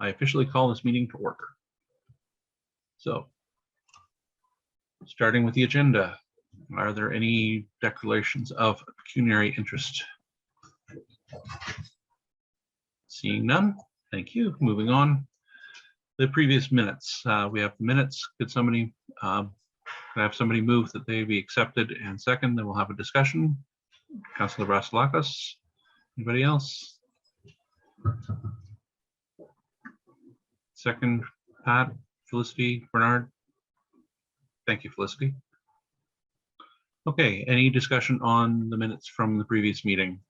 I officially call this meeting to order. So, starting with the agenda, are there any declarations of pecuniary interest? Seeing none, thank you. Moving on. The previous minutes. We have the minutes. Could somebody, can I have somebody move that they be accepted and second? Then we'll have a discussion. Councillor Vasilakis. Anybody else? Second, Pat, Felicity, Bernard. Thank you, Felicity. Okay, any discussion on the minutes from the previous meeting?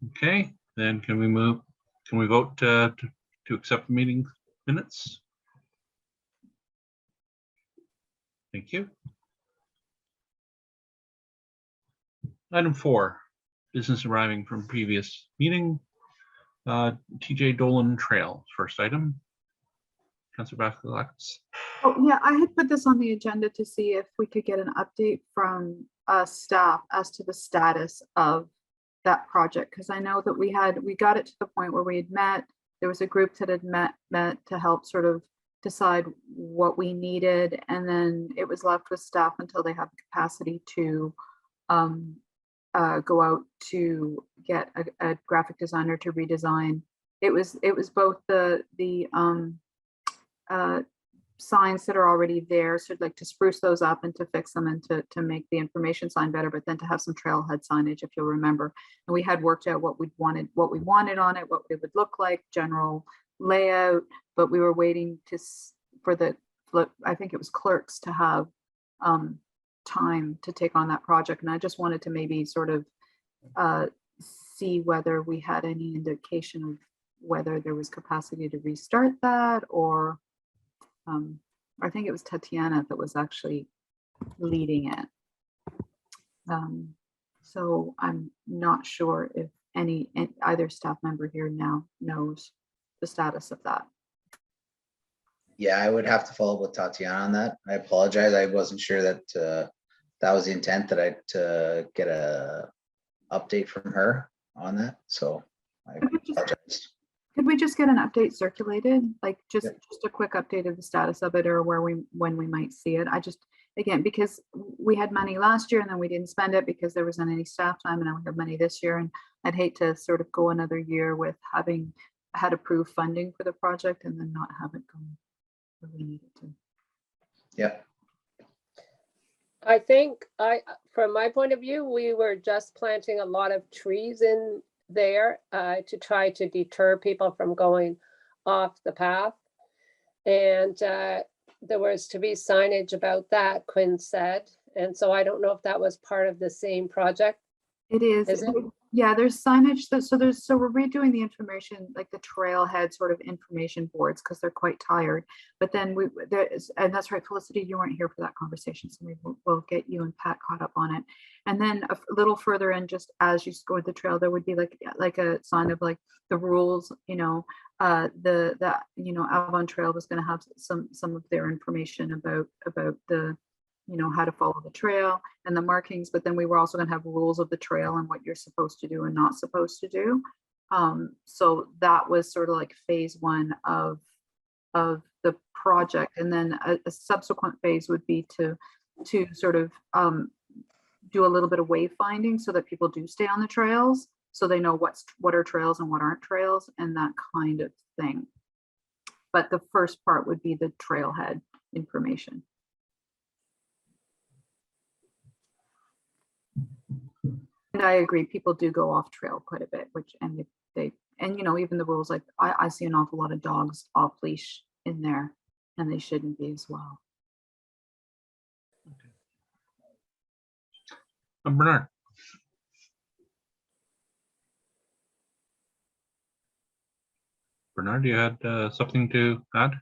Okay, then can we vote to accept the meeting minutes? Thank you. Item 4, business arriving from previous meeting. TJ Dolan Trail, first item. Councillor Vasilakis. Oh yeah, I had put this on the agenda to see if we could get an update from staff as to the status of that project, because I know that we got it to the point where we had met. There was a group that had met to help sort of decide what we needed, and then it was left with staff until they have the capacity to go out to get a graphic designer to redesign. It was both the signs that are already there, so I'd like to spruce those up and to fix them and to make the information sign better, but then to have some trailhead signage, if you'll remember. And we had worked out what we wanted on it, what it would look like, general layout, but we were waiting for the I think it was clerks to have time to take on that project. And I just wanted to maybe sort of see whether we had any indication of whether there was capacity to restart that, or I think it was Tatiana that was actually leading it. So I'm not sure if either staff member here now knows the status of that. Yeah, I would have to follow up with Tatiana on that. I apologize. I wasn't sure that that was the intent, that I'd get a update from her on that. So I apologize. Could we just get an update circulated, like just a quick update of the status of it, or when we might see it? I just, again, because we had money last year and then we didn't spend it because there wasn't any staff time, and now we have money this year, and I'd hate to sort of go another year with having had approved funding for the project and then not have it go where we need it to. Yeah. I think from my point of view, we were just planting a lot of trees in there to try to deter people from going off the path. And there was to be signage about that, Quinn said. And so I don't know if that was part of the same project. It is. Yeah, there's signage. So we're redoing the information, like the trailhead sort of information boards, because they're quite tired. But then and that's right, Felicity, you weren't here for that conversation, so we'll get you and Pat caught up on it. And then a little further in, just as you go with the trail, there would be like a sign of like the rules, the Avon Trail was going to have some of their information about the how to follow the trail and the markings, but then we were also going to have rules of the trail and what you're supposed to do and not supposed to do. So that was sort of like phase 1 of the project, and then a subsequent phase would be to sort of do a little bit of wayfinding so that people do stay on the trails, so they know what are trails and what aren't trails and that kind of thing. But the first part would be the trailhead information. And I agree, people do go off trail quite a bit, and even the rules, like I see an awful lot of dogs off leash in there, and they shouldn't be as well. Okay. Bernard. Bernard, you had something to add?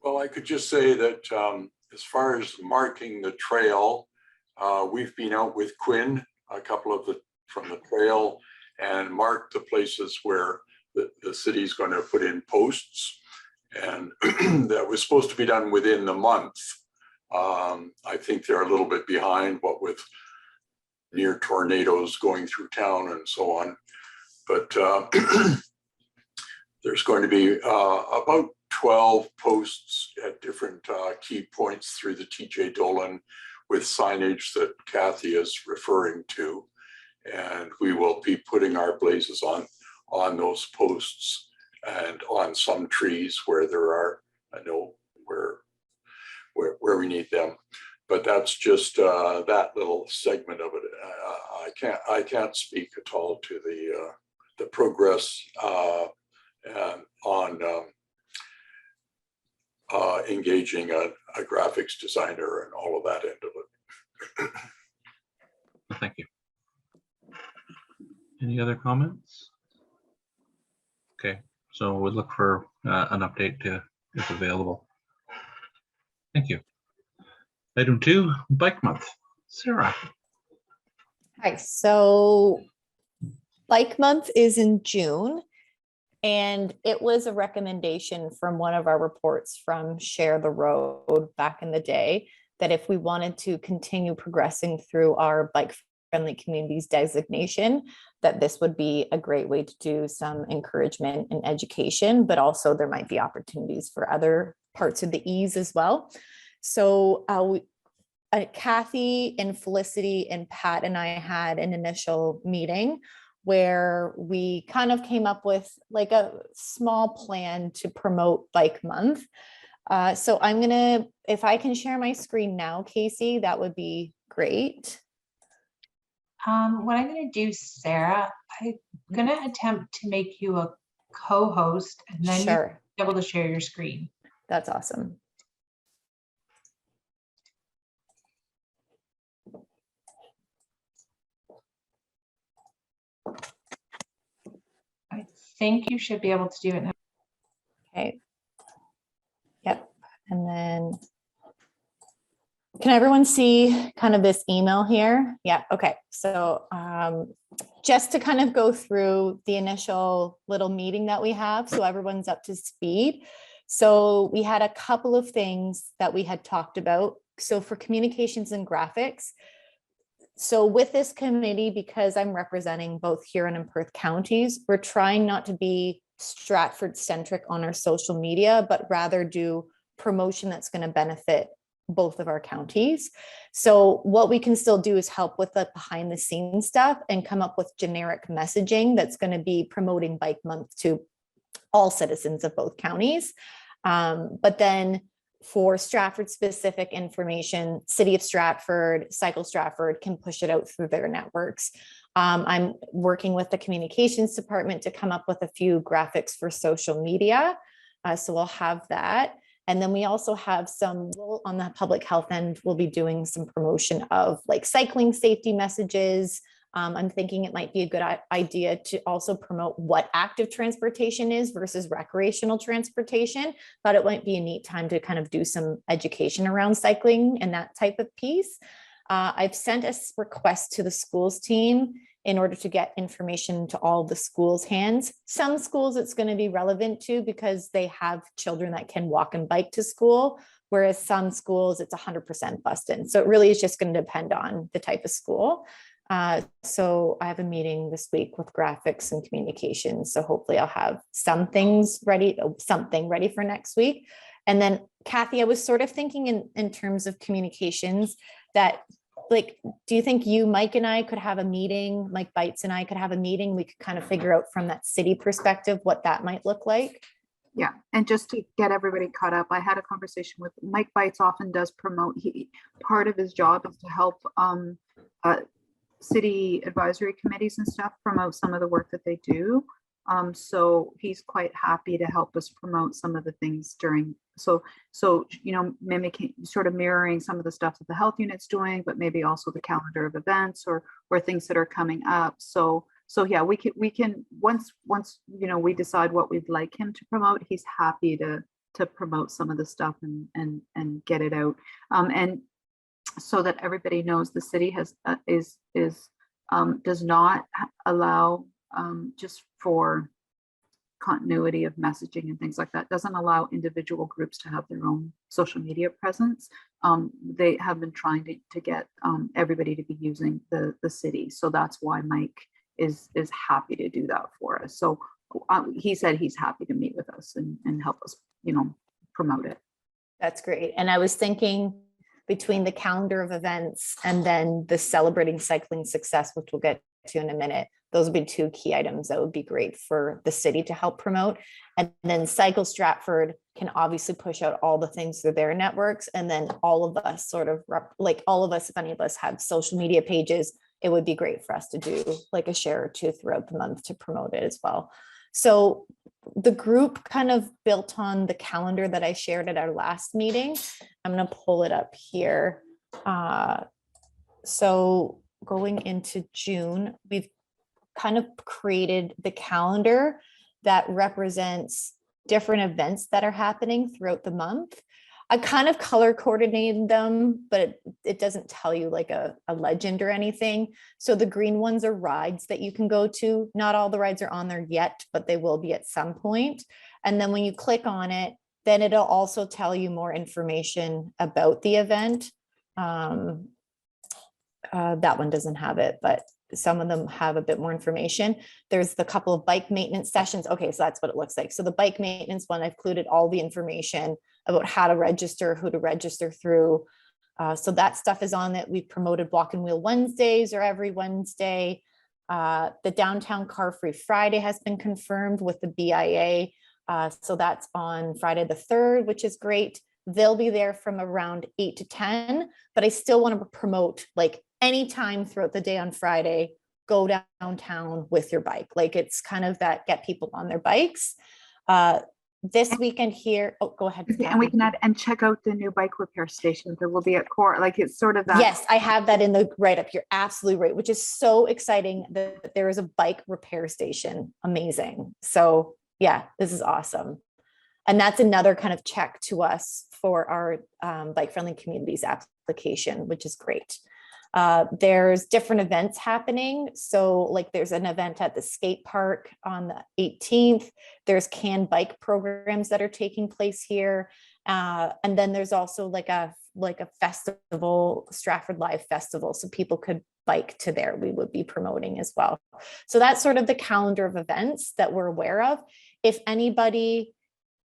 Well, I could just say that as far as marking the trail, we've been out with Quinn, a couple of from the trail, and marked the places where the city's going to put in posts, and that was supposed to be done within the month. I think they're a little bit behind, what with near tornadoes going through town and so on. But there's going to be about 12 posts at different key points through the TJ Dolan with signage that Kathy is referring to. And we will be putting our blazes on those posts and on some trees where there are, I know where we need them. But that's just that little segment of it. I can't speak at all to the progress on engaging a graphics designer and all of that end of it. Thank you. Any other comments? Okay, so we'll look for an update if available. Thank you. Item 2, Bike Month. Sarah. Hi, so Bike Month is in June, and it was a recommendation from one of our reports from Share the Road back in the day that if we wanted to continue progressing through our bike-friendly communities designation, that this would be a great way to do some encouragement and education, but also there might be opportunities for other parts of the E's as well. So Kathy and Felicity and Pat and I had an initial meeting where we kind of came up with like a small plan to promote Bike Month. So I'm gonna, if I can share my screen now, Casey, that would be great. What I'm going to do, Sarah, I'm going to attempt to make you a co-host and then Sure, you're able to share your screen. that's awesome. I think you should be able to do it now. Okay. Yep. And then can everyone see kind of this email here? Yeah. Okay. So just to kind of go through the initial little meeting that we have, so everyone's up to speed. So we had a couple of things that we had talked about. So for communications and graphics, so with this committee, because I'm representing both Huron and Perth counties, we're trying not to be Stratford centric on our social media, but rather do promotion that's going to benefit both of our counties. So what we can still do is help with the behind the scenes stuff and come up with generic messaging that's going to be promoting Bike Month to all citizens of both counties. But then for Stratford specific information, City of Stratford, Cycle Stratford can push it out through their networks. I'm working with the communications department to come up with a few graphics for social media. So we'll have that. And then we also have some on the public health end, we'll be doing some promotion of like cycling safety messages. I'm thinking it might be a good idea to also promote what active transportation is versus recreational transportation, but it might be a neat time to kind of do some education around cycling and that type of piece. I've sent a request to the schools team in order to get information to all the schools' hands. Some schools it's going to be relevant to because they have children that can walk and bike to school, whereas some schools it's 100% bused in. So it really is just going to depend on the type of school. So I have a meeting this week with graphics and communications. So hopefully I'll have something ready for next week. And then Kathy, I was sort of thinking in terms of communications that like, do you think you, Mike and I could have a meeting, Mike Bites and I could have a meeting? We could kind of figure out from that city perspective what that might look like. Yeah, and just to get everybody caught up, I had a conversation with Mike Bites. Often does promote. Part of his job is to help city advisory committees and stuff promote some of the work that they do. So he's quite happy to help us promote some of the things during. So you know, mimicking, sort of mirroring some of the stuff that the health unit's doing, but maybe also the calendar of events or things that are coming up. So yeah, we can once you know we decide what we'd like him to promote, he's happy to promote some of the stuff and get it out. And so that everybody knows, the city has does not allow just for continuity of messaging and things like that, doesn't allow individual groups to have their own social media presence. They have been trying to get everybody to be using the city. So that's why Mike is happy to do that for us. So he said he's happy to meet with us and help us, promote it. That's great. And I was thinking between the calendar of events and then the celebrating cycling success, which we'll get to in a minute, those would be two key items that would be great for the city to help promote. And then Cycle Stratford can obviously push out all the things through their networks. And then all of us if any of us have social media pages, it would be great for us to do like a share or two throughout the month to promote it as well. So the group kind of built on the calendar that I shared at our last meeting. I'm going to pull it up here. So going into June, we've kind of created the calendar that represents different events that are happening throughout the month. I kind of color coordinated them, but it doesn't tell you like a legend or anything. So the green ones are rides that you can go to. Not all the rides are on there yet, but they will be at some point. And then when you click on it, then it'll also tell you more information about the event. That one doesn't have it, but some of them have a bit more information. There's the couple of bike maintenance sessions. Okay, so that's what it looks like. So the bike maintenance one, I've included all the information about how to register, who to register through. So that stuff is on it. We've promoted Walk and Wheel Wednesdays or every Wednesday. The Downtown Car Free Friday has been confirmed with the BIA. So that's on Friday the 3rd, which is great. They'll be there from around 8 to 10, but I still want to promote like anytime throughout the day on Friday, go downtown with your bike. Like it's kind of that get people on their bikes. This weekend here, oh, go ahead. And we can add and check out the new bike repair station that will be at Core. Like it's sort of that. Yes, I have that in the write up. You're absolutely right, which is so exciting that there is a bike repair station. Amazing. So yeah, this is awesome. And that's another kind of check to us for our bike friendly communities application, which is great. There's different events happening. So like there's an event at the skate park on the 18th. There's CAN bike programs that are taking place here. And then there's also like a festival, Stratford Live Festival. So people could bike to there. We would be promoting as well. So that's sort of the calendar of events that we're aware of. If anybody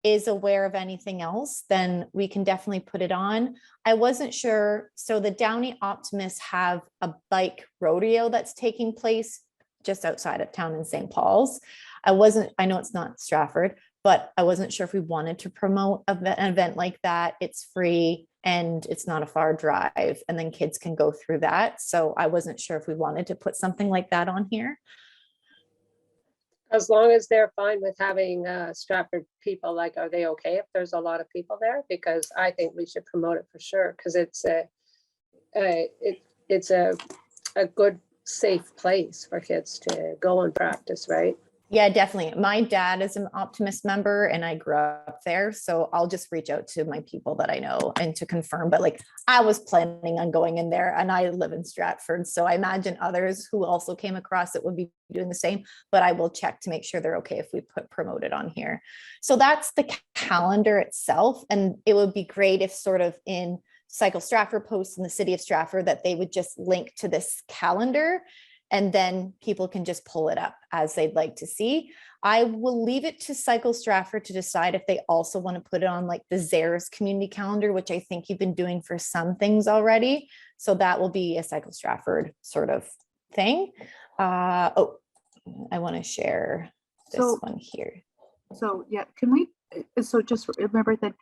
is aware of anything else, then we can definitely put it on. I wasn't sure. So the Downey Optimists have a bike rodeo that's taking place just outside of town in St. Paul's. I know it's not Stratford, but I wasn't sure if we wanted to promote an event like that. It's free and it's not a far drive, and then kids can go through that. So I wasn't sure if we wanted to put something like that on here. As long as they're fine with having Stratford people, like, are they okay if there's a lot of people there? Because I think we should promote it for sure, because it's a good, safe place for kids to go and practice, right? Yeah, definitely. My dad is an Optimist member and I grew up there. So I'll just reach out to my people that I know and to confirm. But like I was planning on going in there and I live in Stratford. So I imagine others who also came across it would be doing the same, but I will check to make sure they're okay if we promote it on here. So that's the calendar itself. And it would be great if sort of in Cycle Stratford posts in the city of Stratford that they would just link to this calendar. And then people can just pull it up as they'd like to see. I will leave it to Cycle Stratford to decide if they also want to put it on like the Zares community calendar, which I think you've been doing for some things already. So that will be a Cycle Stratford sort of thing. I want to share this one here. So yeah, can we, so just remember that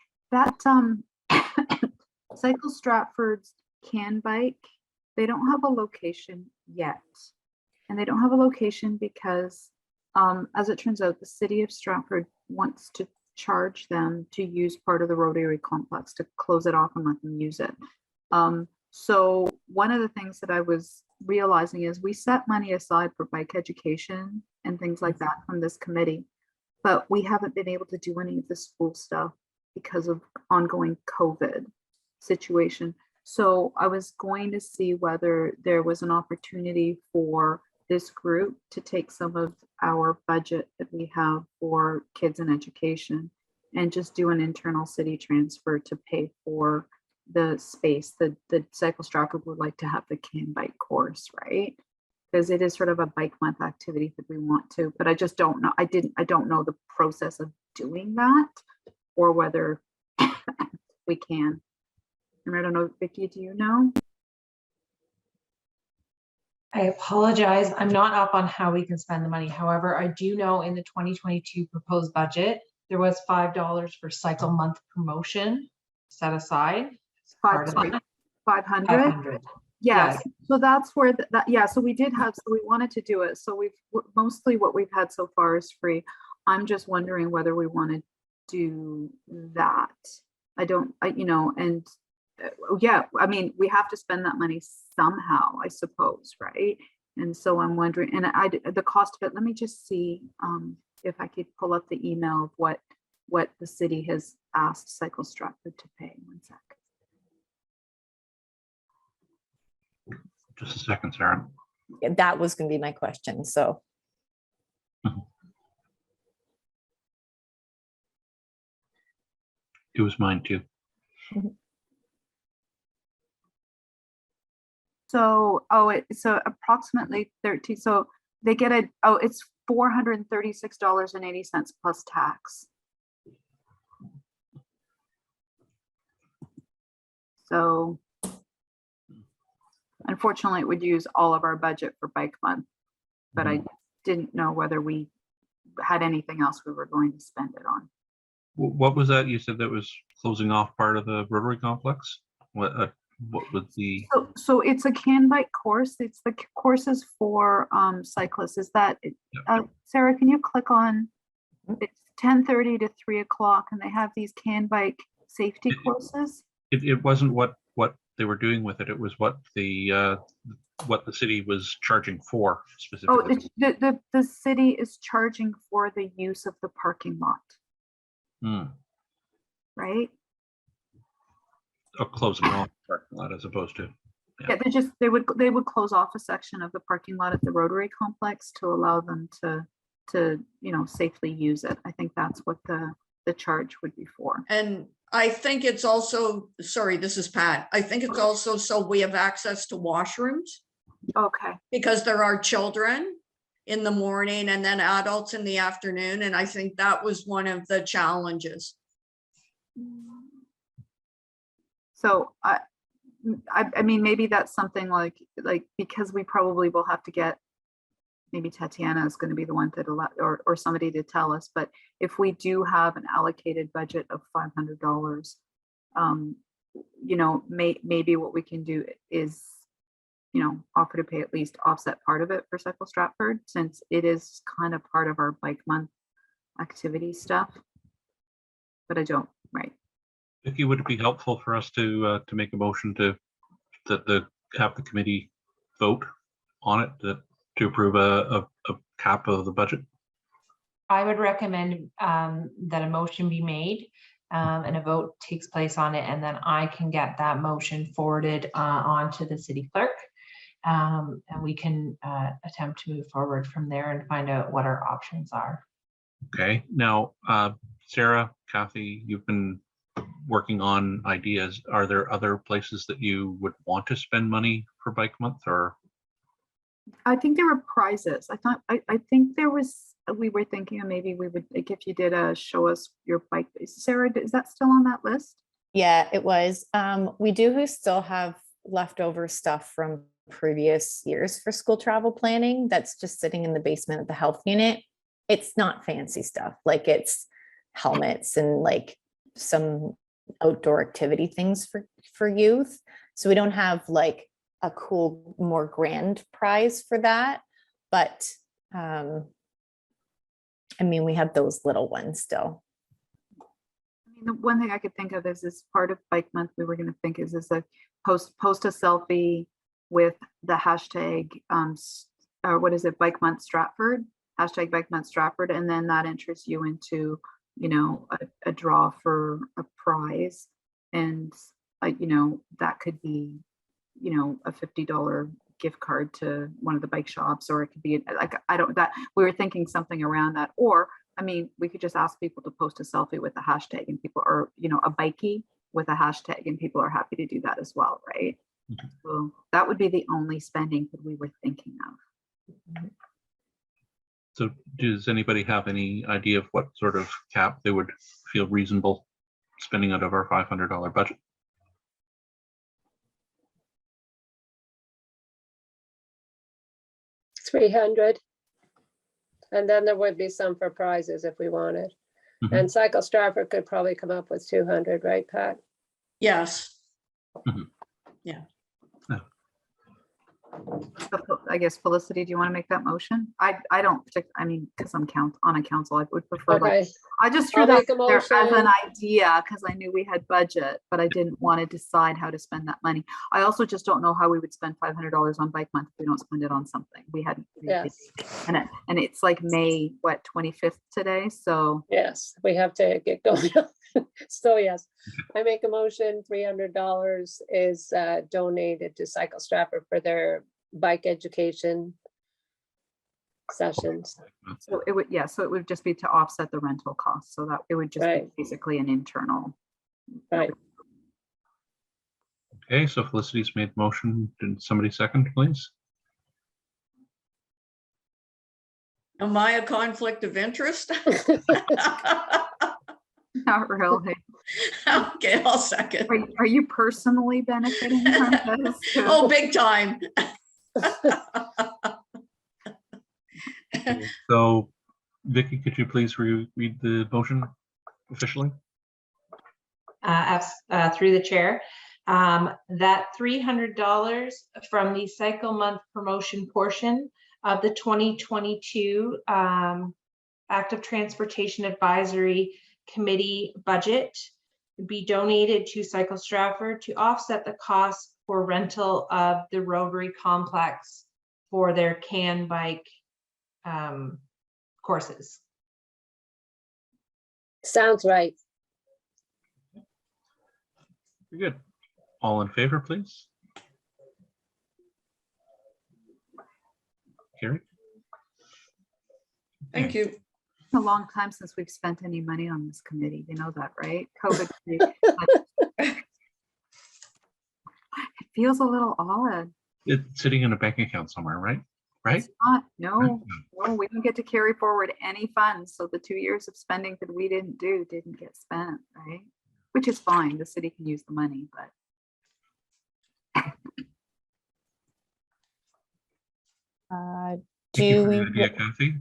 Cycle Stratford's CAN bike, they don't have a location yet. And they don't have a location because, as it turns out, the city of Stratford wants to charge them to use part of the Rotary complex to close it off and let them use it. So one of the things that I was realizing is we set money aside for bike education and things like that from this committee, but we haven't been able to do any of the school stuff because of ongoing COVID situation. So I was going to see whether there was an opportunity for this group to take some of our budget that we have for kids and education and just do an internal city transfer to pay for the space. The Cycle Stratford would like to have the CAN bike course, right? because it is sort of a bike month activity that we want to, but I just don't know. I don't know the process of doing that or whether we can. And I don't know, Vicky, do you know? I apologize. I'm not up on how we can spend the money. However, I do know in the 2022 proposed budget, there was $5 for cycle month promotion set aside. Part of it. 500? 500. Yes. Yes. So that's where yeah, so we did have, so we wanted to do it. So mostly what we've had so far is free. I'm just wondering whether we want to do that. You know, and yeah, I mean, we have to spend that money somehow, I suppose, right? And so I'm wondering, and the cost of it, let me just see if I could pull up the email of what the city has asked Cycle Stratford to pay. One sec. Just a second, Sarah. Yeah, that was going to be my question. So It was mine too. So, so approximately 13, so they get it's $436.80 plus tax. So unfortunately, it would use all of our budget for bike month, but I didn't know whether we had anything else we were going to spend it on. What was that? You said that was closing off part of the Rotary Complex? What was the? So it's a can bike course. It's the courses for cyclists. Is that Sarah? Can you click on? It's 10:30 to 3 o'clock, and they have these can bike safety courses. It wasn't what they were doing with it. It was what the city was charging for specifically. Oh, the city is charging for the use of the parking lot. Right. Closing off the parking lot as opposed to. Yeah, they would close off a section of the parking lot at the Rotary complex to allow them to safely use it. I think that's what the charge would be for. And I think it's also, sorry, this is Pat. I think it's also so we have access to washrooms. Okay. Because there are children in the morning and then adults in the afternoon. And I think that was one of the challenges. So I mean, maybe that's something like because we probably will have to get, maybe Tatiana is going to be the one that or somebody to tell us, but if we do have an allocated budget of $500, maybe what we can do is, offer to pay at least offset part of it for Cycle Stratford, since it is kind of part of our bike month activity stuff. But I don't, right. Vicky, would it be helpful for us to make a motion have the committee vote on it to approve a cap of the budget? I would recommend that a motion be made and a vote takes place on it, and then I can get that motion forwarded on to the city clerk, and we can attempt to move forward from there and find out what our options are. Okay, now, Sarah, Kathy, you've been working on ideas. Are there other places that you would want to spend money for bike month, or? I think there were prizes. I think there was, we were thinking of maybe we would, like, if you did a show us your bike. Sarah, is that still on that list? yeah, it was. We do still have leftover stuff from previous years for school travel planning that's just sitting in the basement of the health unit. It's not fancy stuff, like it's helmets and like some outdoor activity things for youth. So we don't have like a cool, more grand prize for that. But I mean, we have those little ones still. I mean, the one thing I could think of is part of bike month, we were going to think is a post a selfie with the hashtag, what is it, bike month Stratford, hashtag bike month Stratford. And then that enters you into, a draw for a prize. And, that could be, a $50 gift card to one of the bike shops, or it could be like, we were thinking something around that. Or, I mean, we could just ask people to post a selfie with the hashtag, and people are, a bikey with a hashtag, and people are happy to do that as well, right? So that would be the only spending that we were thinking of. So does anybody have any idea of what sort of cap they would feel reasonable spending out of our $500 budget? $300. And then there would be some for prizes if we wanted. Mhm. And Cycle Stratford could probably come up with 200, right, Pat? Yes. So, I guess Felicity, do you want to make that motion? I don't, I mean, because I'm on a council, I would prefer, like, Okay, I just threw I'll that make a there as an motion. idea because I knew we had budget, but I didn't want to decide how to spend that money. I also just don't know how we would spend $500 on bike month if we don't spend it on something. We hadn't. Yes, And it's like May, what, 25th today? So yes, we have to get going. So yes, I make a motion, $300 is donated to Cycle Stratford for their bike education sessions. so it would, yeah, so it would just be to offset the rental costs. So that it would just be Right. basically an internal. Right, Okay, so Felicity's made the motion. Did somebody second, please? Am I a conflict of interest? Not really. Okay, I'll second. Are you personally benefiting from this? Oh, big time. So Vicky, could you please read the motion officially? Through the chair, that $300 from the cycle month promotion portion of the 2022 Active Transportation Advisory Committee budget be donated to Cycle Stratford to offset the cost for rental of the Rotary Complex for their CAN bike courses. sounds right. Very good. All in favor, please? Carrie? Thank you. It's a long time since we've spent any money on this committee. You know that, right? COVID. It feels a little odd. It's sitting in a bank account somewhere, right? Right? It's not, no, we don't get to carry forward any funds. So the 2 years of spending that we didn't do didn't get spent, right? Which is fine. The city can use the money, but Thank you Do for the we, idea, Kathy.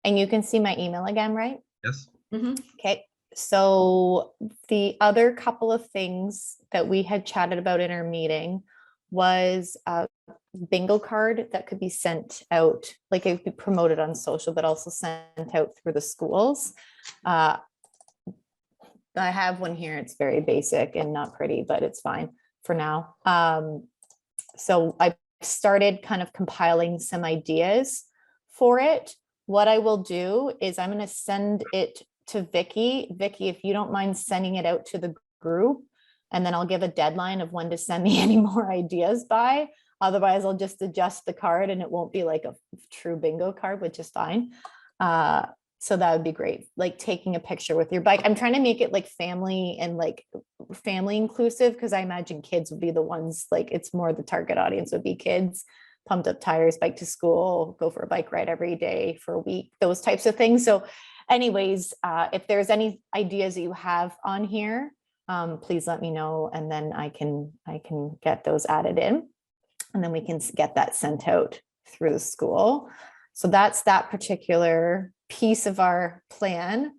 and you can see my email again, right? Yes. Mhm. Okay, so the other couple of things that we had chatted about in our meeting was a bingo card that could be sent out, like it could be promoted on social, but also sent out through the schools. I have one here. It's very basic and not pretty, but it's fine for now. So I started kind of compiling some ideas for it. What I will do is I'm going to send it to Vicky. Vicky, if you don't mind sending it out to the group, and then I'll give a deadline of when to send me any more ideas by. Otherwise, I'll just adjust the card and it won't be like a true bingo card, which is fine. So that would be great. Like taking a picture with your bike. I'm trying to make it like family and like family inclusive, because I imagine kids would be the ones, like it's more the target audience would be kids, pumped up tires, bike to school, go for a bike ride every day for a week, those types of things. So anyways, if there's any ideas that you have on here, please let me know, and then I can get those added in, and then we can get that sent out through the school. So that's that particular piece of our plan.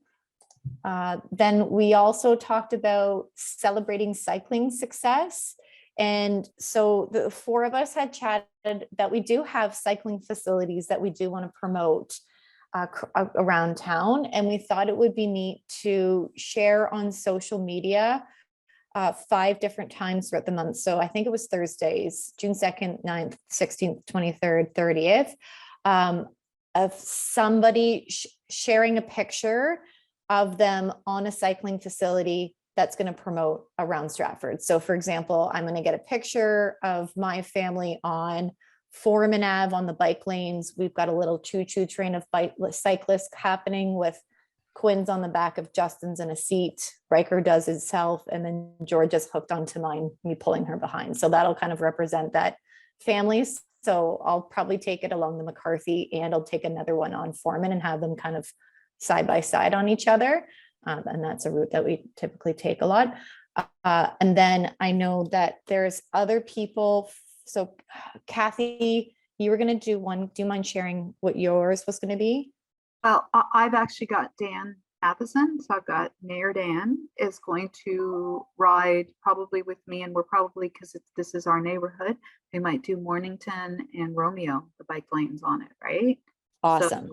Then we also talked about celebrating cycling success. And so the four of us had chatted that we do have cycling facilities that we do want to promote around town. And we thought it would be neat to share on social media 5 different times throughout the month. So I think it was Thursdays, June 2nd, 9th, 16th, 23rd, 30th, of somebody sharing a picture of them on a cycling facility that's going to promote around Stratford. So for example, I'm going to get a picture of my family on Foreman Ave on the bike lanes. We've got a little choo-choo train of cyclists happening with Quinn's on the back of Justin's in a seat. Riker does himself, and then Georgia's hooked onto mine, me pulling her behind. So that'll kind of represent that family So I'll probably take it along the McCarthy and I'll take another one on Foreman and have them kind of side by side on each other. And that's a route that we typically take a lot. And then I know that there's other people. So Kathy, you were going to do one. Do you mind sharing what yours was going to be? I've actually got Dan Matheson. So I've got Mayor Dan is going to ride probably with me, and we're probably, because this is our neighborhood, we might do Mornington and Romeo, the bike lanes on it, right? Awesome.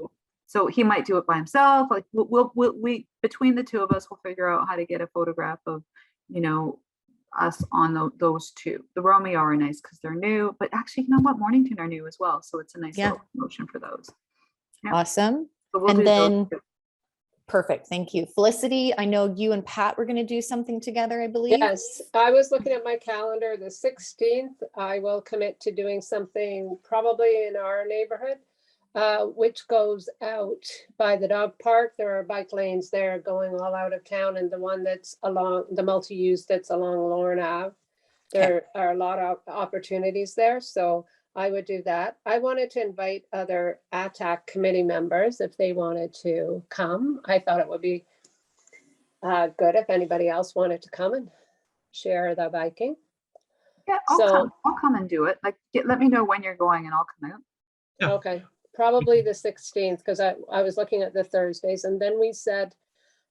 So he might do it by himself. Like we between the two of us, we'll figure out how to get a photograph of, you know, us on those two. The Romeo are nice because they're new, but actually, you know what, Mornington are new as well, so it's a nice little promotion for those. Yeah. Awesome. So we'll And do then those two. perfect. Thank you. Felicity, I know you and Pat were going to do something together, I believe. Yes, I was looking at my calendar, the 16th, I will commit to doing something probably in our neighborhood, which goes out by the dog park. There are bike lanes there going all out of town, and the one that's along the multi-use that's along Lorne Ave. There are a lot of opportunities there, so I would do that. I wanted to invite other ATAC committee members if they wanted to come. I thought it would be good if anybody else wanted to come and share the biking. Yeah, I'll come and do it. Like, let me know when you're going and I'll come out. Yeah. Okay, probably the 16th, because I was looking at the Thursdays, and then we said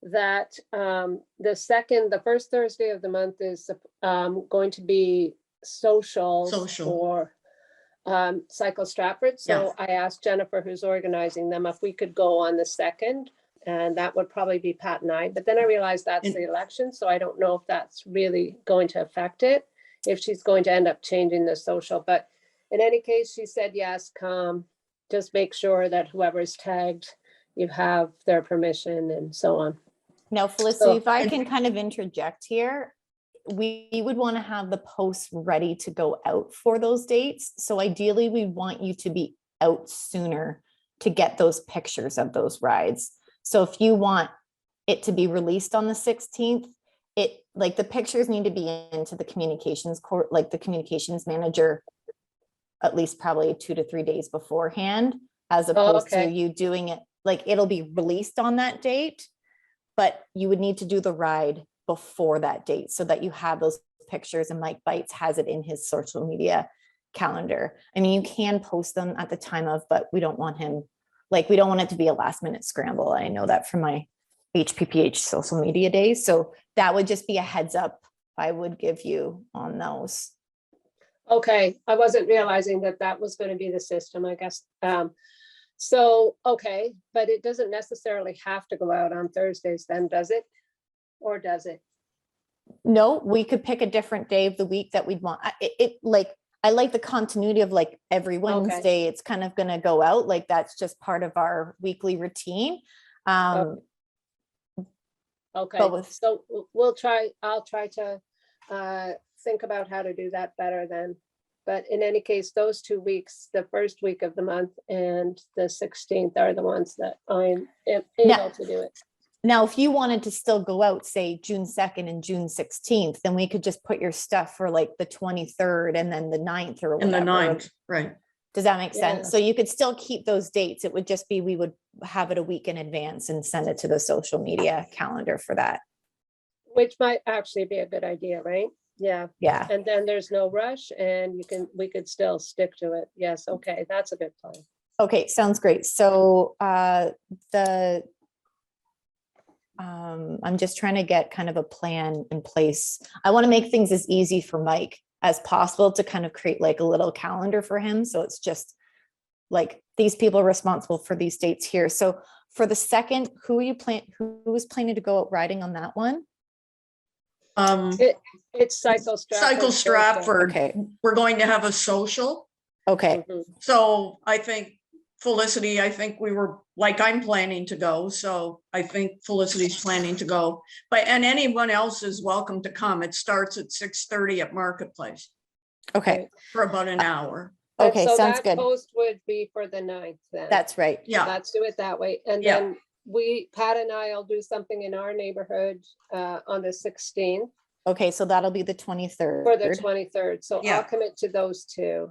that the first Thursday of the month is going to be social for Cycle Stratford. So I asked Jennifer, who's organizing them, if we could go on the 2nd, and that would probably be Pat and I. But then I realized that's the election, so I don't know if that's really going to affect it, if she's going to end up changing the social. But in any case, she said, yes, come. Just make sure that whoever's tagged, you have their permission and so on. Now, Felicity, if I can kind of interject here, we would want to have the posts ready to go out for those dates. So ideally, we want you to be out sooner to get those pictures of those rides. So if you want it to be released on the 16th, like the pictures need to be into the communications court, like the communications manager, at least probably 2 to 3 days beforehand, as opposed to you doing it, like it'll be released on that date, but you would need to do the ride before that date so that you have those pictures, and Mike Bites has it in his social media calendar. I mean, you can post them at the time of, but we don't want him, like, we don't want it to be a last minute scramble. I know that from my HPPH social media days. So that would just be a heads up I would give you on those. Okay, I wasn't realizing that was going to be the system, I guess. So, okay, but it doesn't necessarily have to go out on Thursdays then, does it? Or does it? No, we could pick a different day of the week that we'd want. I like the continuity of like every Wednesday, it's kind of going to go out. Like that's just part of our weekly routine. Okay, so I'll try to think about how to do that better then. But in any case, those 2 weeks, the first week of the month and the 16th are the ones that I'm able to do it. Now, if you wanted to still go out, say June 2nd and June 16th, then we could just put your stuff for like the 23rd and then the 9th or whatever. And the 9th, right. Does that make sense? Yeah. So you could still keep those dates. It would just be, we would have it a week in advance and send it to the social media calendar for that. Which might actually be a good idea, right? Yeah. Yeah. And then there's no rush and we could still stick to it. Yes. Okay. That's a good plan. Okay. Sounds great. So I'm just trying to get kind of a plan in place. I want to make things as easy for Mike as possible to kind of create like a little calendar for him. So it's just like these people are responsible for these dates here. So for the 2nd, who was planning to go out riding on that one? It's Cycle Stratford. Cycle Stratford. Okay. We're going to have a social. Okay. Mhm. So I think Felicity, I'm planning to go. So I think Felicity's planning to go, and anyone else is welcome to come. It starts at 6:30 at Marketplace Okay. for about an hour. Okay. So Sounds that good. post would be for the 9th then. That's right. Yeah. Let's do it that way. And Yeah. then Pat and I'll do something in our neighborhood on the 16th Okay. So that'll be the 23rd. for the 23rd. So Yeah. I'll commit to those two.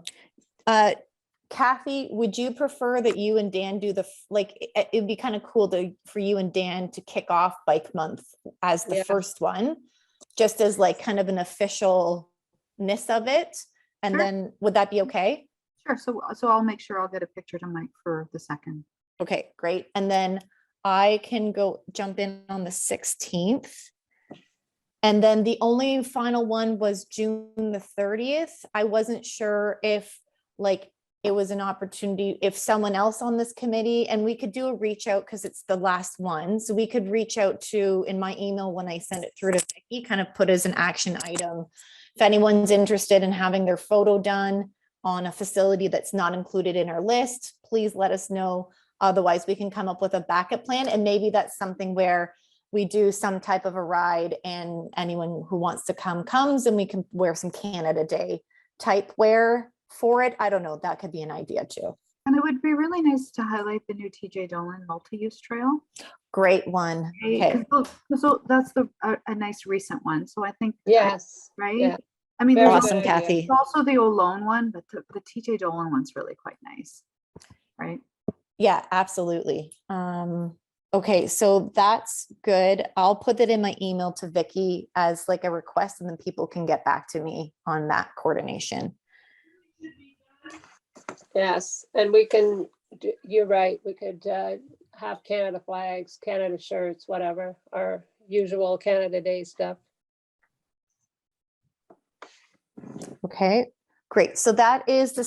Kathy, would you prefer that you and Dan do it'd be kind of cool for you and Dan to kick off Bike Month as the Yeah. first one, just as like kind of an officialness of it. And Sure. then would that be okay? Sure. So I'll make sure I'll get a picture to Mike for the second. Okay, great. And then I can jump in on the 16th. And then the only final one was June the 30th. I wasn't sure if it was an opportunity, if someone else on this committee, and we could do a reach out because it's the last one. So we could reach out to, in my email, when I send it through to Vicki, kind of put as an action item. If anyone's interested in having their photo done on a facility that's not included in our list, please let us know. Otherwise, we can come up with a backup plan. And maybe that's something where we do some type of a ride and anyone who wants to come comes, and we can wear some Canada Day type wear for it. I don't know. That could be an idea too. And it would be really nice to highlight the new TJ Dolan multi-use trail. Great one. Okay. So that's a nice recent one. So I think, Yes. right? Yeah. I mean, Very there's Awesome, good idea. Kathy. also the Olone one, but the TJ Dolan one's really quite nice, right? Yeah, absolutely. Okay, so that's good. I'll put that in my email to Vicki as like a request, and then people can get back to me on that coordination. Yes, and we can, you're right, we could have Canada flags, Canada shirts, whatever, our usual Canada Day stuff. Okay, great. So that is the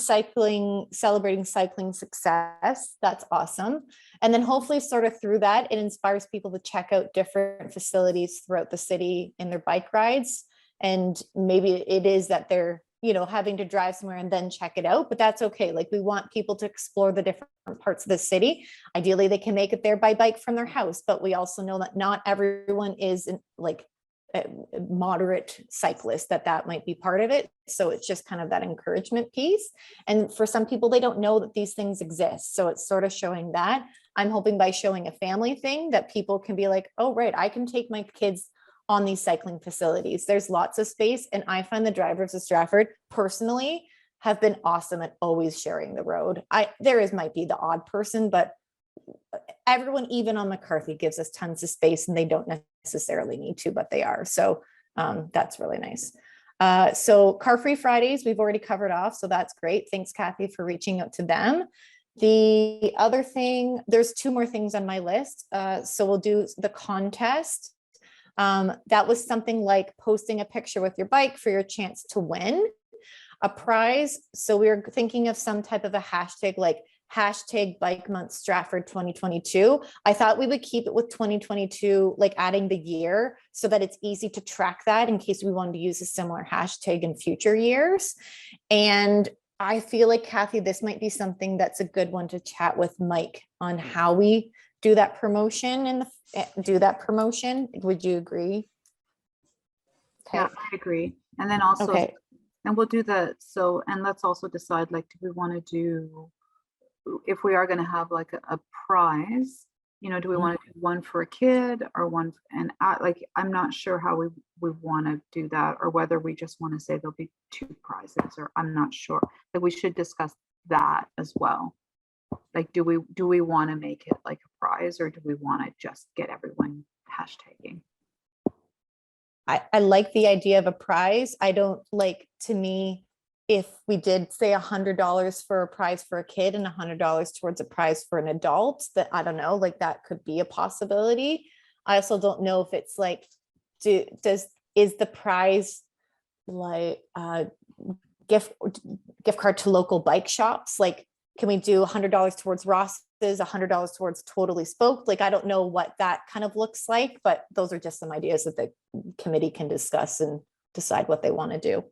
celebrating cycling success. That's awesome. And then hopefully sort of through that, it inspires people to check out different facilities throughout the city in their bike rides. And maybe it is that they're, having to drive somewhere and then check it out, but that's okay. Like, we want people to explore the different parts of the city. Ideally, they can make it there by bike from their house, but we also know that not everyone is like a moderate cyclist, that might be part of it. So it's just kind of that encouragement piece. And for some people, they don't know that these things exist. So it's sort of showing that. I'm hoping by showing a family thing that people can be like, oh, right, I can take my kids on these cycling facilities. There's lots of space. And I find the drivers of Stratford personally have been awesome at always sharing the road. Might be the odd person, but everyone, even on McCarthy, gives us tons of space, and they don't necessarily need to, but they are. So that's really nice. So Car Free Fridays, we've already covered off. So that's great. Thanks, Kathy, for reaching out to them. The other thing, there's two more things on my list. So we'll do the contest. That was something like posting a picture with your bike for your chance to win a prize. So we were thinking of some type of a hashtag, like hashtag Bike Month Stratford 2022. I thought we would keep it with 2022, like adding the year so that it's easy to track that in case we wanted to use a similar hashtag in future years. And I feel like, Kathy, this might be something that's a good one to chat with Mike on how we do that promotion Would you agree? Okay. Yeah, I agree. And then also, Okay. and we'll do and let's also decide, like, do we want to do, if we are going to have like a prize, do we want to do one for a kid or one, and I'm not sure how we want to do that, or whether we just want to say there'll be two prizes, or I'm not sure. Like, we should discuss that as well. Like, do we want to make it like a prize, or do we want to just get everyone hashtagging? I like the idea of a prize. I don't like, to me, if we did say $100 for a prize for a kid and $100 towards a prize for an adult, that, I don't know, like, that could be a possibility. I also don't know if it's like, is the prize like a gift card to local bike shops? Like, can we do $100 towards Ross's, $100 towards Totally Spoke? Like, I don't know what that kind of looks like, but those are just some ideas that the committee can discuss and decide what they want to do.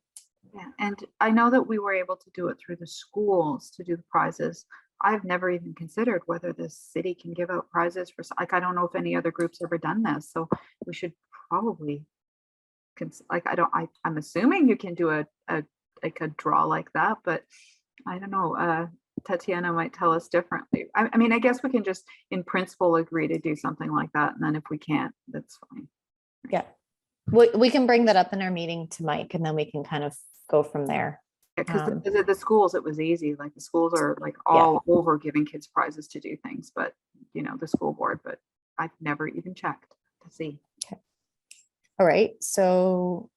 Yeah, and I know that we were able to do it through the schools to do the prizes. I've never even considered whether the city can give out prizes for, like, I don't know if any other group's ever done this, so we should probably, I'm assuming you can do a draw like that, but I don't know. Tatiana might tell us differently. I mean, I guess we can just in principle agree to do something like that, and then if we can't, that's fine. Yeah, we can bring that up in our meeting to Mike, and then we can kind of go from there. Because Um, the schools, it was easy. Like the schools are like all over giving kids prizes to do things, but the school board, but I've never even checked to see. All right, so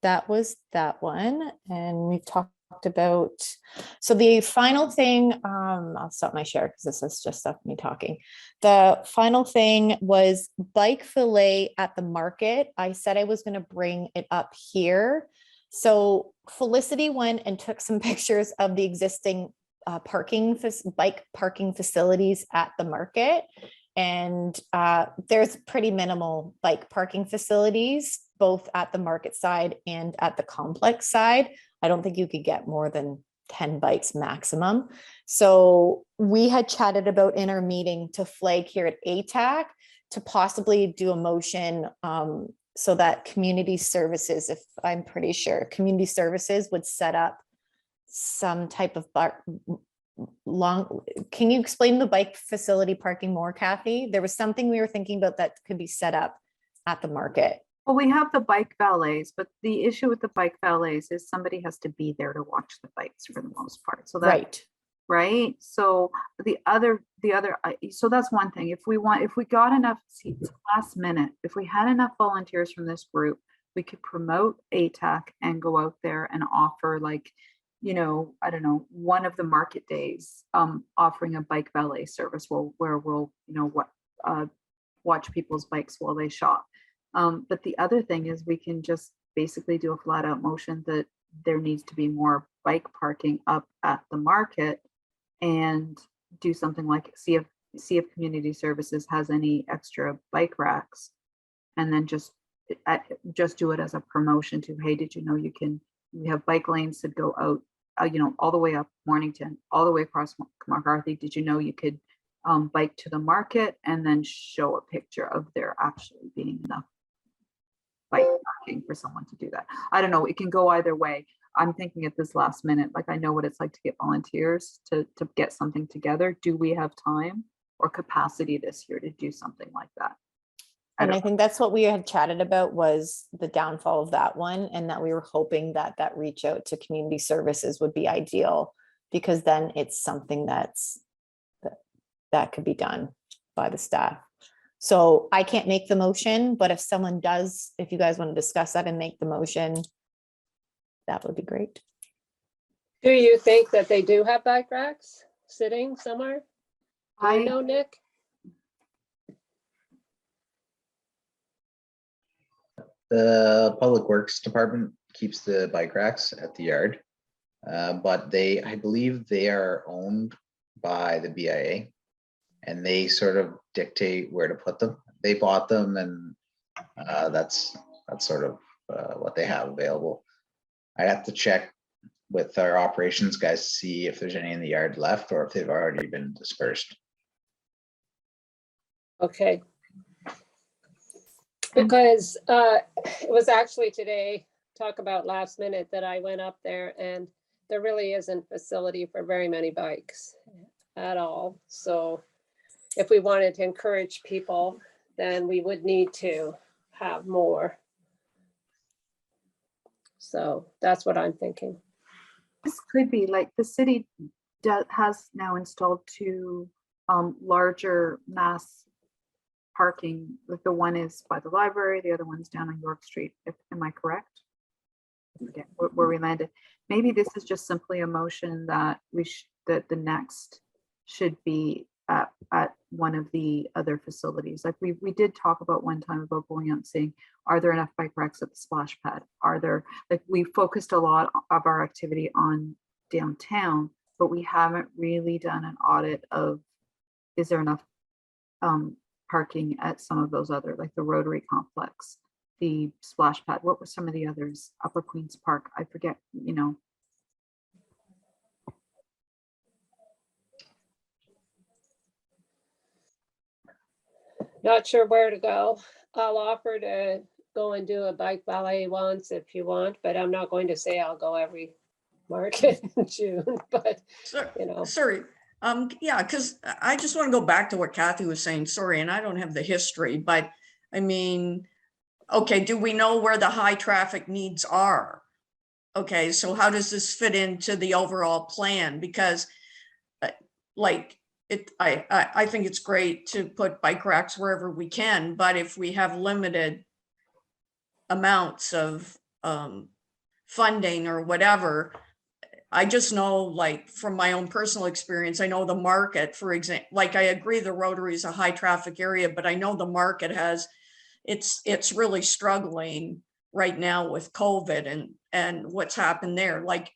that was that one, and we've talked about, so the final thing, I'll stop my share because this is just stuff me talking. The final thing was bike fillet at the market. I said I was going to bring it up here. So Felicity went and took some pictures of the existing bike parking facilities at the market. And there's pretty minimal bike parking facilities, both at the market side and at the complex side. I don't think you could get more than 10 bikes maximum. So we had chatted about in our meeting to flag here at ATAC to possibly do a motion so that community services, if I'm pretty sure, community services would set up some type of can you explain the bike facility parking more, Kathy? There was something we were thinking about that could be set up at the market. Well, we have the bike valets, but the issue with the bike valets is somebody has to be there to watch the bikes for the most part. So that, right. So so that's one thing. If we got enough seats last minute, if we had enough volunteers from this group, we could promote ATAC and go out there and offer like, I don't know, one of the market days, offering a bike valet service where we'll, watch people's bikes while they shop. But the other thing is we can just basically do a flat out motion that there needs to be more bike parking up at the market and do something like see if community services has any extra bike racks, and then just do it as a promotion to, hey, did you know we have bike lanes that go out, all the way up Mornington, all the way across McCarthy. Did you know you could bike to the market and then show a picture of there actually being enough bike parking for someone to do that? I don't know. It can go either way. I'm thinking at this last minute, like I know what it's like to get volunteers to get something together. Do we have time or capacity this year to do something like that? And I think that's what we had chatted about was the downfall of that one, and that we were hoping that reach out to community services would be ideal, because then it's something that could be done by the staff. So I can't make the motion, but if someone does, if you guys want to discuss that and make the motion, that would be great. Do you think that they do have bike racks sitting somewhere? Do you know, Nick? The Public Works Department keeps the bike racks at the yard, but I believe they are owned by the BIA, and they sort of dictate where to put them. They bought them, and that's sort of what they have available. I have to check with our operations guys to see if there's any in the yard left or if they've already been dispersed. Okay. Because it was actually today, talk about last minute, that I went up there, and there really isn't facility for very many bikes at all. So if we wanted to encourage people, then we would need to have more. So that's what I'm thinking. This could be like the city has now installed 2 larger mass parking. Like the one is by the library, the other one's down on York Street. Am I correct? I forget where we landed. Maybe this is just simply a motion that that the next should be at one of the other facilities. Like we did talk about one time about going out and saying, are there enough bike racks at the splash pad? Are there, like, we focused a lot of our activity on downtown, but we haven't really done an audit of, is there enough parking at some of those other, like the Rotary Complex, the splash pad? What were some of the others? Upper Queens Park, I forget, Not sure where to go. I'll offer to go and do a bike ballet once if you want, but I'm not going to say I'll go every market in June, but Sorry. Yeah, because I just want to go back to what Kathy was saying. Sorry, and I don't have the history, but I mean, okay, do we know where the high traffic needs are? okay, so how does this fit into the overall plan? Because like I think it's great to put bike racks wherever we can, but if we have limited amounts of funding or whatever, I just know, like, from my own personal experience, I know the market, for example, like, I agree the Rotary is a high traffic area, but I know the market has, it's really struggling right now with COVID and what's happened there. Like,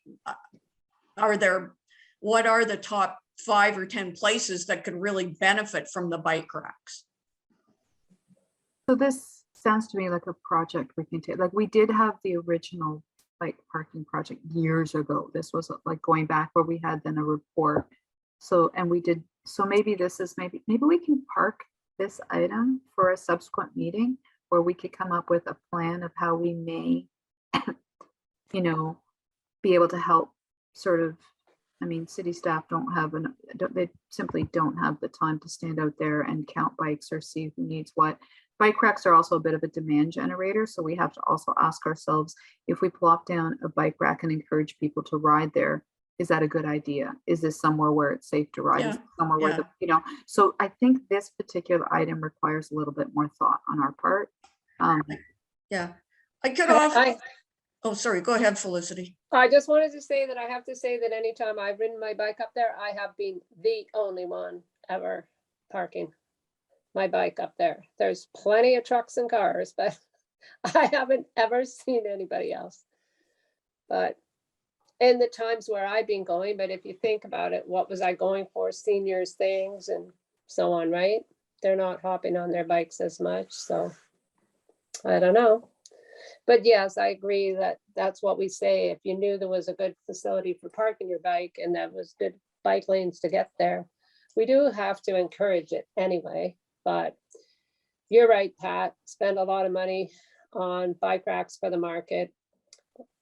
what are the top 5 or 10 places that could really benefit from the bike racks? So this sounds to me like a project we can take. Like, we did have the original bike parking project years ago. This was like going back where we had then a report. So, and we did, so maybe this is, maybe we can park this item for a subsequent meeting where we could come up with a plan of how we may, you know, be able to help sort of, I mean, city staff they simply don't have the time to stand out there and count bikes or see who needs what. Bike racks are also a bit of a demand generator, so we have to also ask ourselves, if we plop down a bike rack and encourage people to ride there, is that a good idea? Is this somewhere where it's safe to ride? Is it somewhere where the, you know, so I think this particular item requires a little bit more thought on our part. Yeah, I could offer. Oh, sorry, go ahead, Felicity. I just wanted to say that I have to say that anytime I've ridden my bike up there, I have been the only one ever parking my bike up there. There's plenty of trucks and cars, but I haven't ever seen anybody else. But in the times where I've been going, but if you think about it, what was I going for? Seniors things and so on, right? They're not hopping on their bikes as much, so I don't know. But yes, I agree that that's what we say. If you knew there was a good facility for parking your bike and that was good bike lanes to get there, we do have to encourage it anyway. But you're right, Pat, spend a lot of money on bike racks for the market.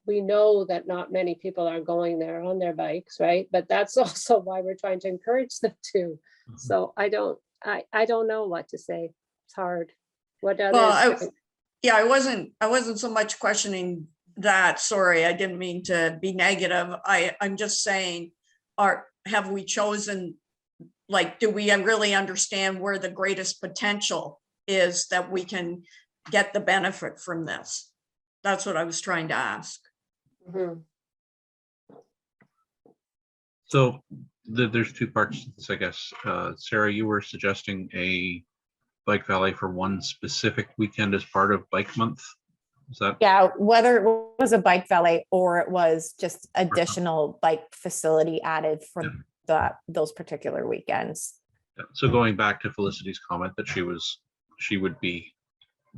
We know that not many people are going there on their bikes, right? But that's also why we're trying to encourage them to. So I don't know what to say. It's hard. What others? Yeah, I wasn't so much questioning that. Sorry, I didn't mean to be negative. I'm just saying, have we chosen, like, do we really understand where the greatest potential is that we can get the benefit from this? That's what I was trying to ask. Mm-hmm. So there's 2 parts to this, I guess. Sarah, you were suggesting a bike valet for one specific weekend as part of Bike Month. Is that? Yeah, whether it was a bike valet or it was just additional bike facility added for those particular weekends. Yeah. So going back to Felicity's comment that she would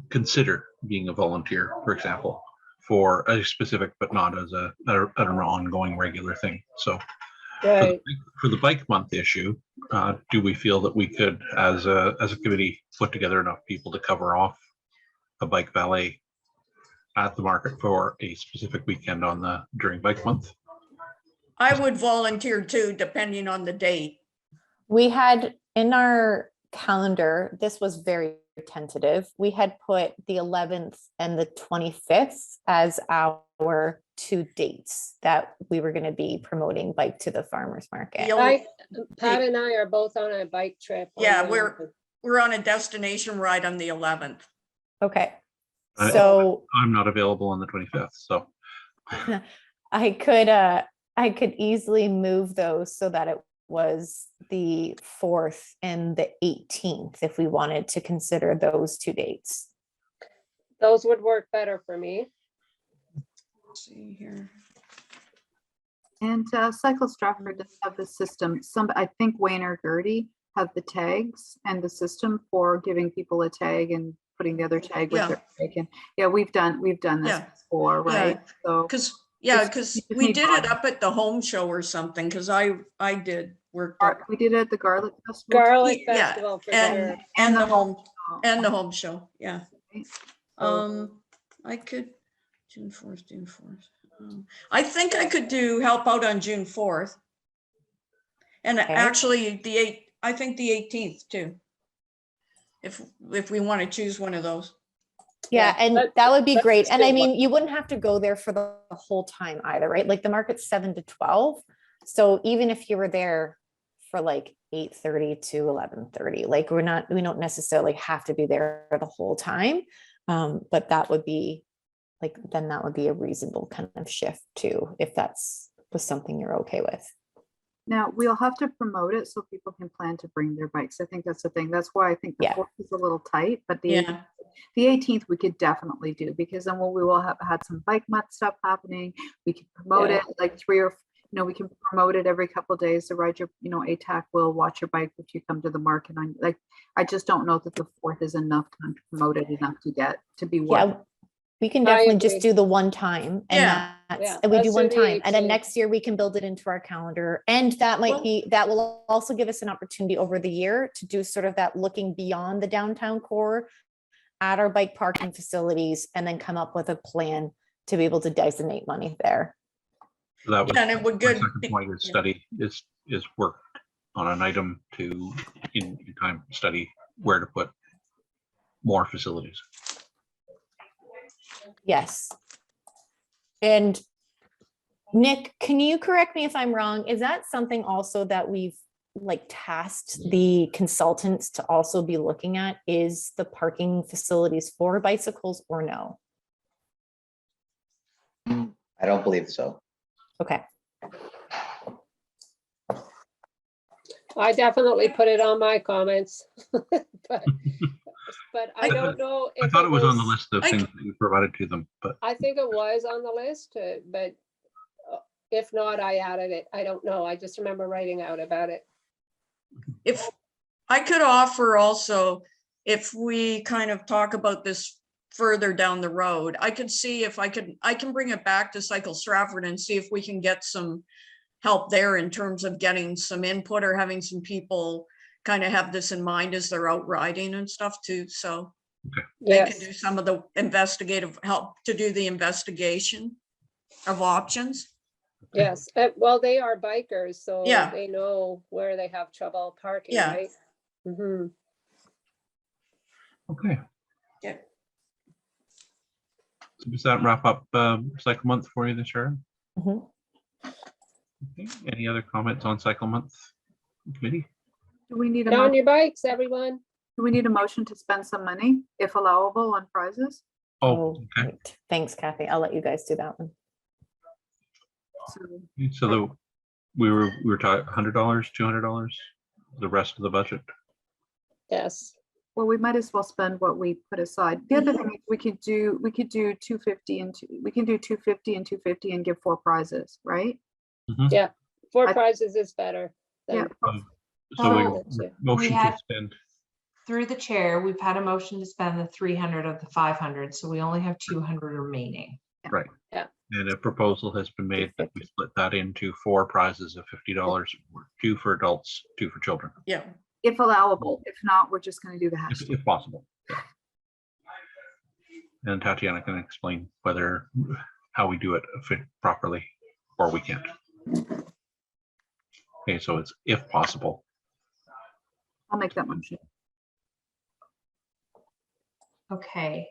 consider being a volunteer, for example, for a specific, but not as an ongoing regular thing. So Right. for the Bike Month issue, do we feel that we could, as a committee, put together enough people to cover off a bike valet at the market for a specific weekend during Bike Month? I would volunteer too, depending on the date. We had in our calendar, this was very tentative. We had put the 11th and the 25th as our 2 dates that we were going to be promoting Bike to the Farmers Market. Pat and I are both on a bike trip. Yeah, we're on a destination ride on the 11th. Okay. So I'm not available on the 25th, so I could easily move those so that it was the 4th and the 18th if we wanted to consider those 2 dates. Those would work better for me. Let's see here. And Cycle Stratford does have the system. I think Wayne or Gertie have the tags and the system for giving people a tag and putting the other tag with their tag in. Yeah, we've done this before, right? So because we did it up at the home show or something, because I did work up. We did it at the Garlic Festival. Garlic Festival for sure. And the home show. Yeah. I could June 4th. I think I could help out on June 4th. And actually I think the 18th too. If we want to choose one of those. Yeah, and But- that would be but great. And I still, mean, you wouldn't have to go there for the whole time either, right? Like the market's 7 to 12. So even if you were there for like 8:30 to 11:30, like we don't necessarily have to be there the whole time. But that would be like, then that would be a reasonable kind of shift too, if was something you're okay with. Now, we'll have to promote it so people can plan to bring their bikes. I think that's the thing. That's why I think the Yeah. 4th is a little tight, but Yeah, the 18th we could definitely do, because then we will have had some bike month stuff happening. We can promote Yeah. it like 3 or, we can promote it every couple of days to ride your, ATAC will watch your bike if you come to the market. I just don't know that the 4th is enough time to promote it enough to be worth. Yeah, we can I definitely just agree. do the one time and Yeah. Yeah, and we do let's one do the time. And then 18th. next year we can build it into our calendar. And that might Well- that will also give us an opportunity over the year to do sort of that looking beyond the downtown core at our bike parking facilities and then come up with a plan to be able to designate money there. So that was Yeah, and it would my good second be- point is yeah. study is work on an item to in time study where to put more facilities. Yes. And Nick, can you correct me if I'm wrong? Is that something also that we've like tasked the consultants to also be looking at, is the parking facilities for bicycles or no? I don't believe so. Okay. I definitely put it on my comments. But I don't know I if thought it was on the list of I things c- that you provided to them, but I think it was on the list, but if not, I added it. I don't know. I just remember writing out about it. If I could offer also, if we kind of talk about this further down the road, I could see if I can bring it back to Cycle Stratford and see if we can get some help there in terms of getting some input or having some people kind of have this in mind as they're out riding and stuff too. So they can Yes, do some of the investigative help to do the investigation of options. yes. Well, they are bikers, so Yeah. they know where they have trouble parking, Yeah. right? Mhm. okay. Yeah. So does that wrap up cycle month for you this year? Mhm. Okay. Any other comments on cycle month committee? Do we need Get on your bikes, everyone. do we need a motion to spend some money, if allowable, on prizes? Oh, okay. Great. Thanks, Kathy. I'll let you guys do that one. So So we were talking $100, $200, the rest of the budget. Yes. Well, we might as well spend what we put aside. The other thing is we could do 250 and we can do 250 and 250 and give 4 prizes, right? 4 I- prizes is better. Yeah. than- So we So- motion to had- spend. Through the chair, we've had a motion to spend the 300 of the 500, so we only have 200 remaining. And a proposal has been made that we split that into 4 prizes of $50, 2 for adults, 2 for children, Yeah. If allowable. If not, we're just gonna do the if hashtag. if possible. Yeah. And Tatiana can explain how we do it properly, or we can't. Okay, so it's if possible. I'll make that motion. Okay,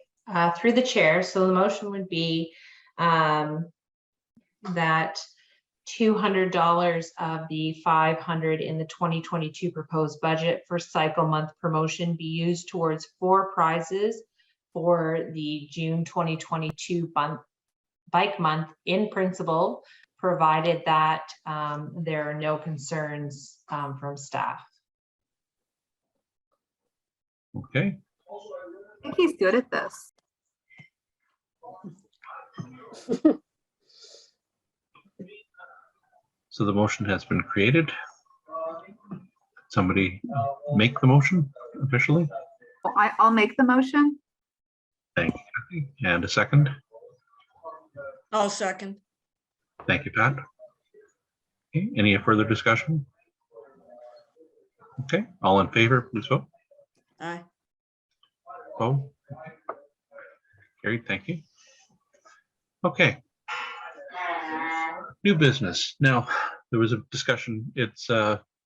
through the chair, so the motion would be that $200 of the 500 in the 2022 proposed budget for cycle month promotion be used towards 4 prizes for the June 2022 bike month in principle, provided that there are no concerns from staff. Okay, I think he's good at this. so the motion has been created. Somebody make the motion officially. I'll make the motion. Thank you, Kathy. And a second. I'll second. Thank you, Pat. Okay, any further discussion? Okay, all in favor, please vote. Aye. Oh, carried, thank you. Okay. New business. Now, there was a discussion. It's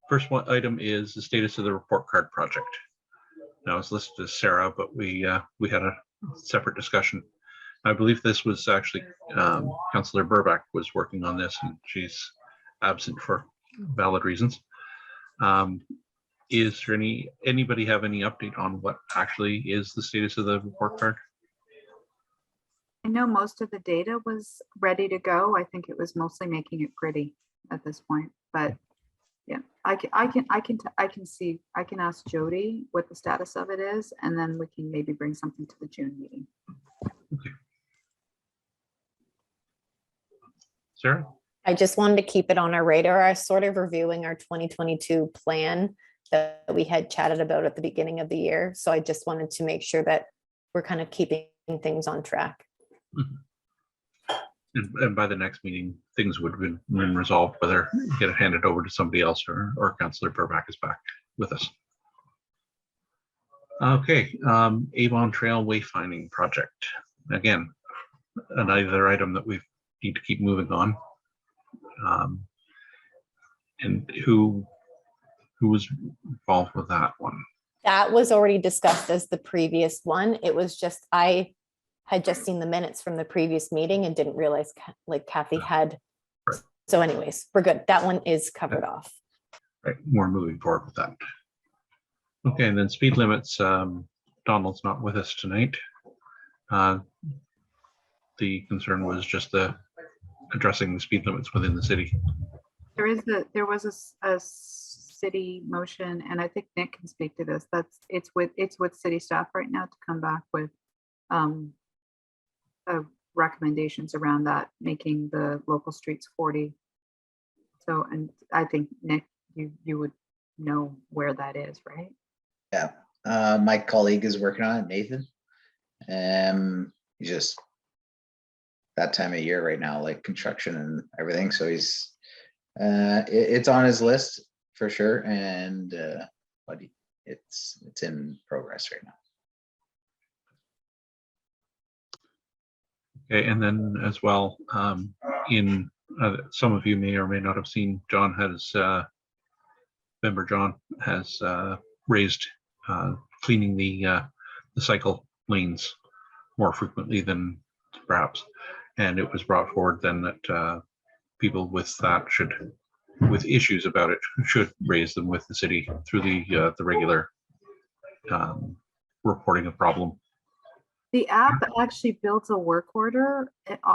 first one item is the status of the report card project. Now it's listed as Sarah, but we had a separate discussion. I believe this was actually Councillor Burback was working on this, and she's absent for valid reasons. Is there anybody have any update on what actually is the status of the report card? I know most of the data was ready to go. I think it was mostly making it pretty at this point, but yeah, I can ask Jody what the status of it is, and then we can maybe bring something to the June meeting. Okay. Sarah? I just wanted to keep it on our radar. I was sort of reviewing our 2022 plan that we had chatted about at the beginning of the year. So I just wanted to make sure that we're kind of keeping things on track. And by the next meeting, things would have been resolved, whether get it handed over to somebody else or Councillor Burback is back with us. Okay, Avon Trail Wayfinding Project. Again, another item that we need to keep moving on. And who was involved with that one? That was already discussed as the previous one. It was just, I had just seen the minutes from the previous meeting and didn't realize like Kathy had. Right. So anyways, we're good. That one is covered off. Right, we're moving forward with that. Okay, and then speed limits. Donald's not with us tonight. The concern was just addressing the speed limits within the city. There was a city motion, and I think Nick can speak to this. It's with city staff right now to come back with recommendations around that, making the local streets 40. So, and I think Nick, you would know where that is, right? Yeah, my colleague is working on it, Nathan. He's just that time of year right now, like construction and everything. So he's it's on his list for sure, and but it's in progress right now. Okay, and then as well, in some of you may or may not have seen, member John has raised cleaning the cycle lanes more frequently than perhaps, and it was brought forward then that people with issues about it should raise them with the city through the regular reporting of problem. The app actually builds a work order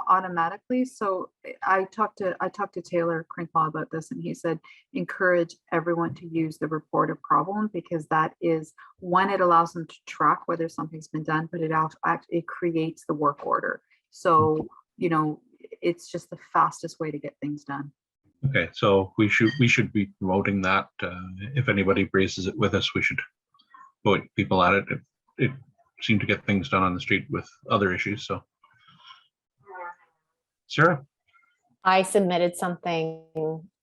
automatically. So I talked to Taylor Crinklaw about this, and he said encourage everyone to use the report of problem, because that is one, it allows them to track whether something's been done, but it creates the work order. So it's just the fastest way to get things done. Okay, so we should be promoting that. If anybody raises it with us, we should point people at it. It seemed to get things done on the street with other issues. So, Sarah? I submitted something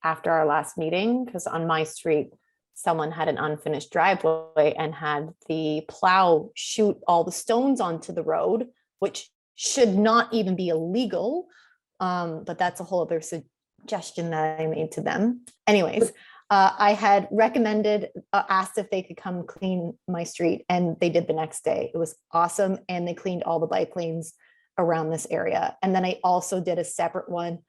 after our last meeting because on my street, someone had an unfinished driveway and had the plow shoot all the stones onto the road, which should not even be illegal. But that's a whole other suggestion that I made to them. Anyways, I had recommended, asked if they could come clean my street, and they did the next day. It was awesome. And they cleaned all the bike lanes around this area. And then I also did a separate one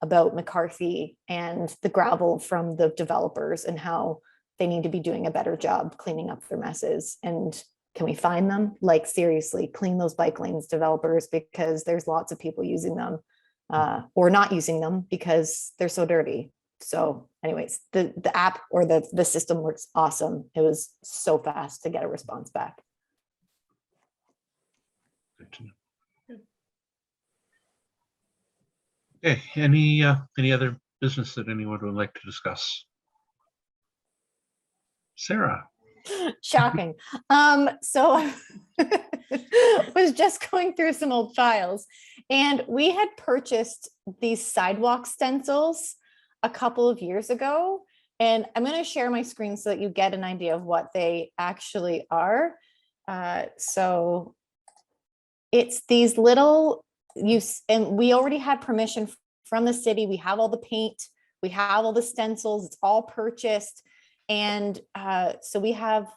about McCarthy and the gravel from the developers and how they need to be doing a better job cleaning up their messes. And can we find them? Like, seriously, clean those bike lanes, developers, because there's lots of people using them or not using them because they're so dirty. So anyways, the app or the system works awesome. It was so fast to get a response back. Good to know. Okay, any other business that anyone would like to discuss? Sarah? Shocking. So was just going through some old files, and we had purchased these sidewalk stencils a couple of years ago, and I'm going to share my screen so that you get an idea of what they actually are. So it's these little and we already had permission from the city. We have all the paint, we have all the stencils, it's all purchased. And so we have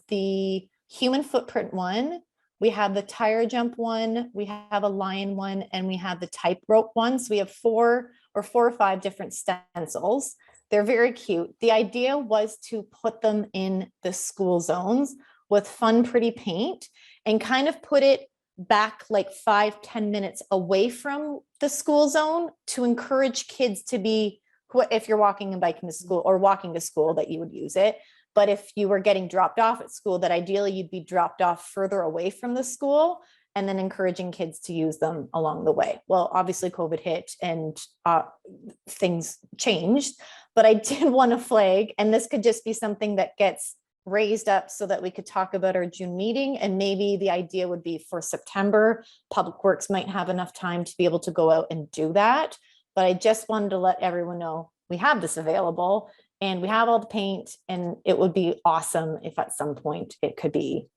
the human footprint one, We have the tire jump one, we have a lion one, and we have the tightrope one. So we have four or five different stencils. They're very cute. The idea was to put them in the school zones with fun, pretty paint and kind of put it back like 5-10 minutes away from the school zone to encourage kids to be, if you're walking and biking to school or walking to school, that you would use it. But if you were getting dropped off at school, that ideally you'd be dropped off further away from the school, and then encouraging kids to use them along the way. Well, obviously COVID hit and things changed, but I did want to flag, and this could just be something that gets raised up so that we could talk about our June meeting. And maybe the idea would be for September, Public Works might have enough time to be able to go out and do that. But I just wanted to let everyone know we have this available and we have all the paint, and it would be awesome if at some point it could be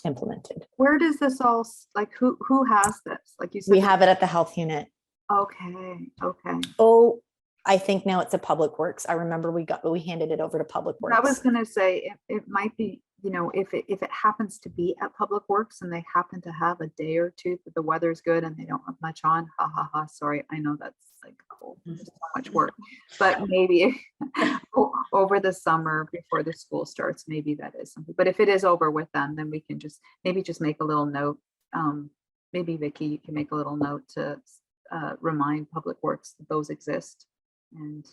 implemented. Where does this all, like, who has this? Like you said. We have it at the health unit. Okay, okay. Oh, I think now it's a Public Works. I remember we handed it over to Public Works. I was gonna say, it might be, you know, if it happens to be at Public Works and they happen to have a day or two that the weather's good and they don't have much on, sorry, I know that's like, oh, there's so much work. But maybe over the summer before the school starts, maybe that is something. But if it is over with them, then we can just make a little note. Maybe Vicky, you can make a little note to remind Public Works that those exist. And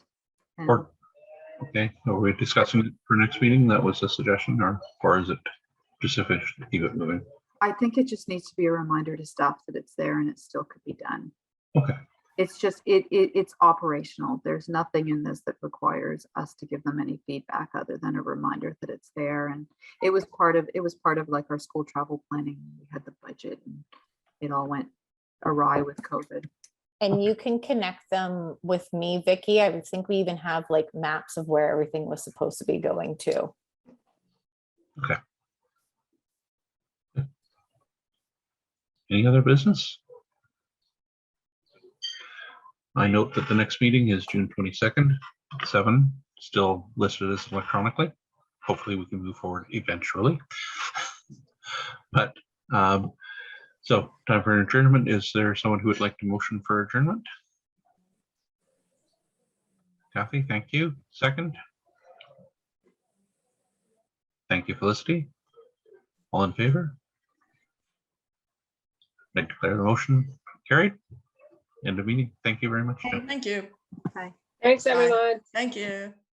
Okay, are we discussing it for next meeting? That was a suggestion, or is it just sufficient to keep it moving? I think it just needs to be a reminder to staff that it's there and it still could be done. Okay. It's just, it's operational. There's nothing in this that requires us to give them any feedback other than a reminder that it's there. And it was part of like our school travel planning. We had the budget and it all went awry with COVID. And you can connect them with me, Vicky. I would think we even have like maps of where everything was supposed to be going to. Okay. Any other business? I note that the next meeting is June 22nd, 7, still listed as electronically. Hopefully we can move forward eventually. But so time for an adjournment. Is there someone who would like to motion for adjournment? Kathy, thank you. Second. Thank you, Felicity. All in favor? I declare the motion carried. End of meeting. Thank you very much. Okay. Thank you. Okay. Thanks, Bye. everyone. Thank you.